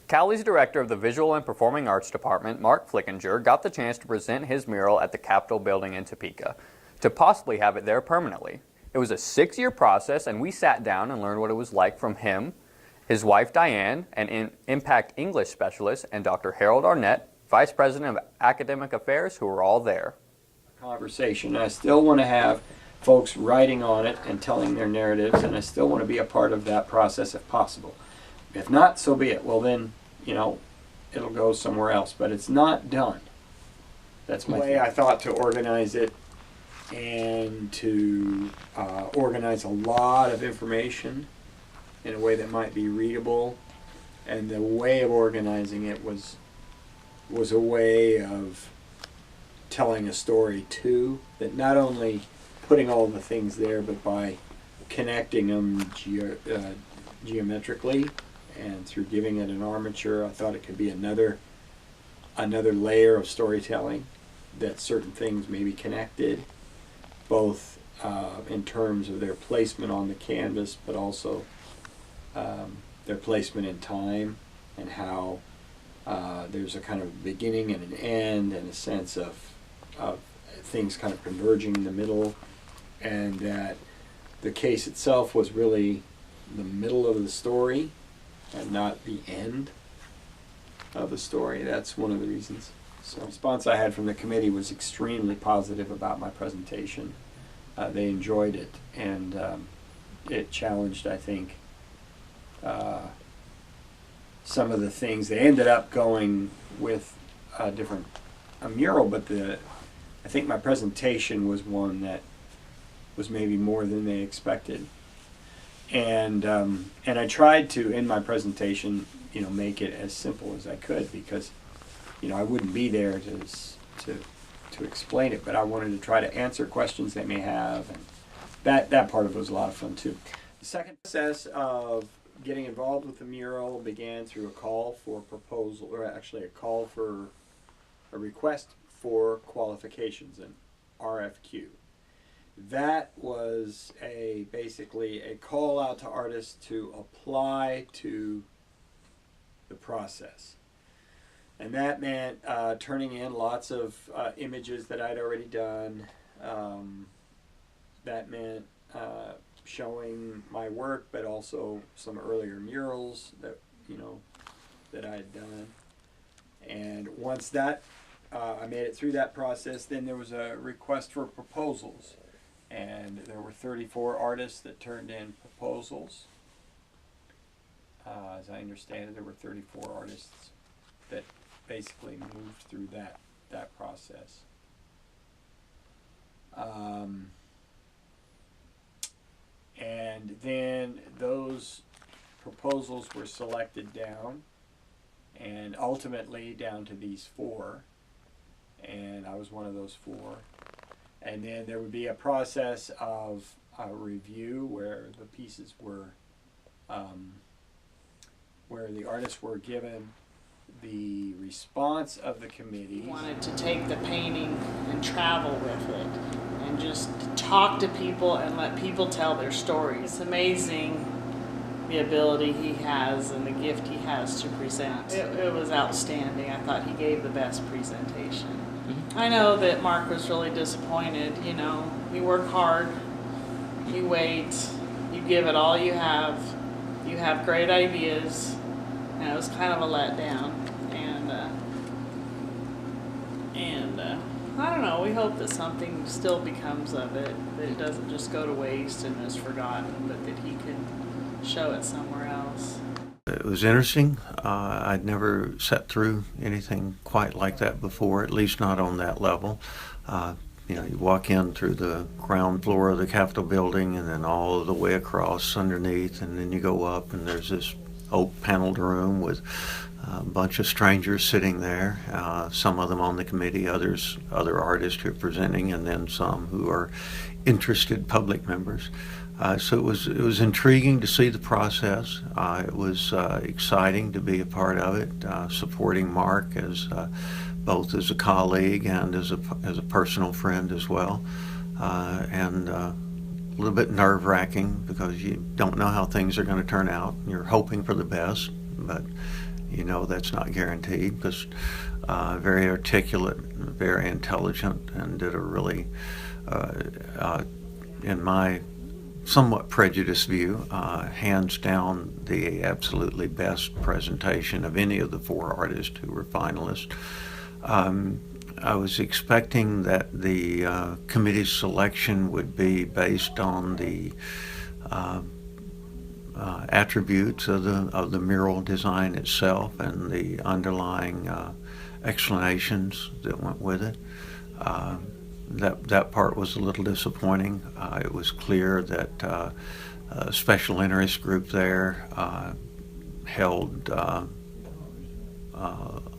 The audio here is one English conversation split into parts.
Cowley's director of the Visual and Performing Arts Department, Mark Flickinger, got the chance to present his mural at the Capitol building in Topeka, to possibly have it there permanently. It was a 6-year process, and we sat down and learned what it was like from him, his wife Diane, an Impact English specialist, and Dr. Harold Arnett, Vice President of Academic Affairs, who were all there. Conversation. I still want to have folks writing on it and telling their narratives, and I still want to be a part of that process if possible. If not, so be it. Well then, it'll go somewhere else, but it's not done. That's my way I thought to organize it, and to organize a lot of information in a way that might be readable. And the way of organizing it was a way of telling a story too, that not only putting all the things there, but by connecting them geometrically and through giving it an armature. I thought it could be another layer of storytelling, that certain things may be connected, both in terms of their placement on the canvas, but also their placement in time, and how there's a kind of beginning and an end, and a sense of things kind of converging in the middle, and that the case itself was really the middle of the story and not the end of the story. That's one of the reasons. So the response I had from the committee was extremely positive about my presentation. They enjoyed it, and it challenged, I think, some of the things. They ended up going with a mural, but I think my presentation was one that was maybe more than they expected. And I tried to, in my presentation, make it as simple as I could, because I wouldn't be there to explain it, but I wanted to try to answer questions they may have, and that part of it was a lot of fun too. The second process of getting involved with the mural began through a call for proposal, or actually a call for a request for qualifications, an RFQ. That was basically a call out to artists to apply to the process. And that meant turning in lots of images that I'd already done. That meant showing my work, but also some earlier murals that I had done. And once that I made it through that process, then there was a request for proposals. And there were 34 artists that turned in proposals. As I understand it, there were 34 artists that basically moved through that process. And then those proposals were selected down, and ultimately down to these 4. And I was one of those 4. And then there would be a process of a review where the pieces were, where the artists were given the response of the committee. Wanted to take the painting and travel with it, and just talk to people and let people tell their stories. It's amazing the ability he has and the gift he has to present. It was outstanding. I thought he gave the best presentation. I know that Mark was really disappointed. You work hard, you wait, you give it all you have great ideas, and it was kind of a letdown. And I don't know, we hope that something still becomes of it, that it doesn't just go to waste and is forgotten, but that he can show it somewhere else. It was interesting. I'd never sat through anything quite like that before, at least not on that level. You walk in through the ground floor of the Capitol building, and then all the way across underneath, and then you go up, and there's this oak paneled room with a bunch of strangers sitting there, some of them on the committee, other artists who are presenting, and then some who are interested public members. So it was intriguing to see the process. It was exciting to be a part of it, supporting Mark as both as a colleague and as a personal friend as well, and a little bit nerve-wracking because you don't know how things are going to turn out. You're hoping for the best, but you know that's not guaranteed, because very articulate, very intelligent, and did a really, in my somewhat prejudiced view, hands down the absolutely best presentation of any of the four artists who were finalists. I was expecting that the committee's selection would be based on the attributes of the mural design itself and the underlying explanations that went with it. That part was a little disappointing. It was clear that a special interest group there held a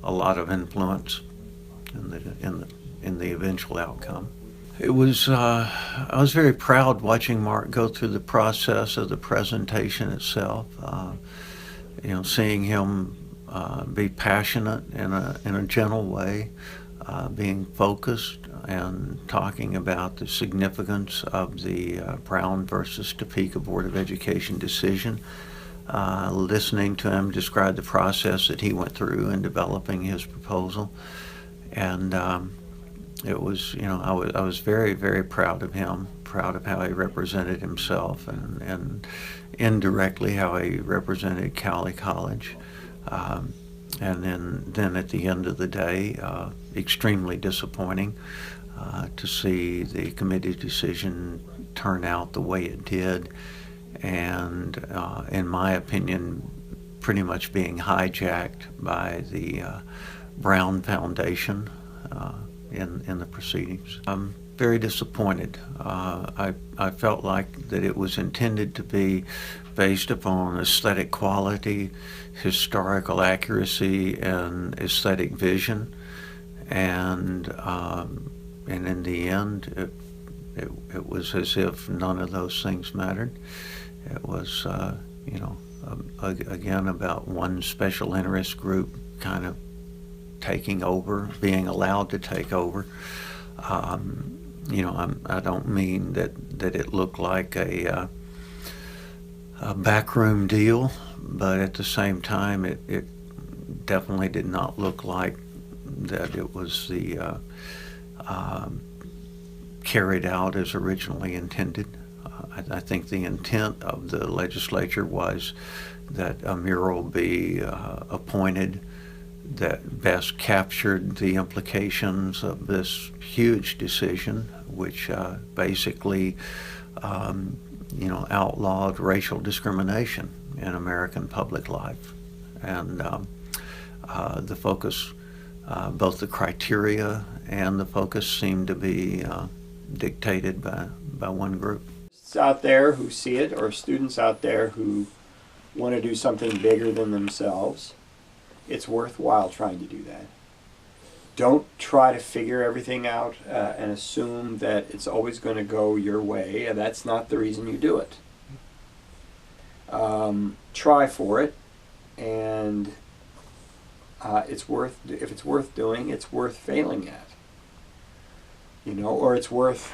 lot of influence in the eventual outcome. It was I was very proud watching Mark go through the process of the presentation itself. You know, seeing him be passionate in a gentle way, being focused and talking about the significance of the Brown versus Topeka Board of Education decision. Listening to him describe the process that he went through in developing his proposal, and it was, you know, I was very, very proud of him, proud of how he represented himself, and indirectly how he represented Cowley College. And then at the end of the day, extremely disappointing to see the committee decision turn out the way it did, and in my opinion, pretty much being hijacked by the Brown Foundation in the proceedings. I'm very disappointed. I felt like that it was intended to be based upon aesthetic quality, historical accuracy, and aesthetic vision, and in the end, it was as if none of those things mattered. It was, you know, again about one special interest group kind of taking over, being allowed to take over. You know, I don't mean that it looked like a backroom deal, but at the same time, it definitely did not look like that it was the carried out as originally intended. I think the intent of the legislature was that a mural be appointed that best captured the implications of this huge decision, which basically, you know, outlawed racial discrimination in American public life. And the focus, both the criteria and the focus, seemed to be dictated by one group. Out there who see it, or students out there who want to do something bigger than themselves, it's worthwhile trying to do that. Don't try to figure everything out and assume that it's always going to go your way, and that's not the reason you do it. Try for it, and if it's worth doing, it's worth failing at. You know, or it's worth,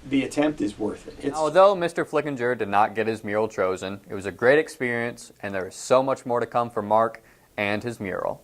the attempt is worth it. Although Mr. Flickinger did not get his mural chosen, it was a great experience, and there is so much more to come for Mark and his mural.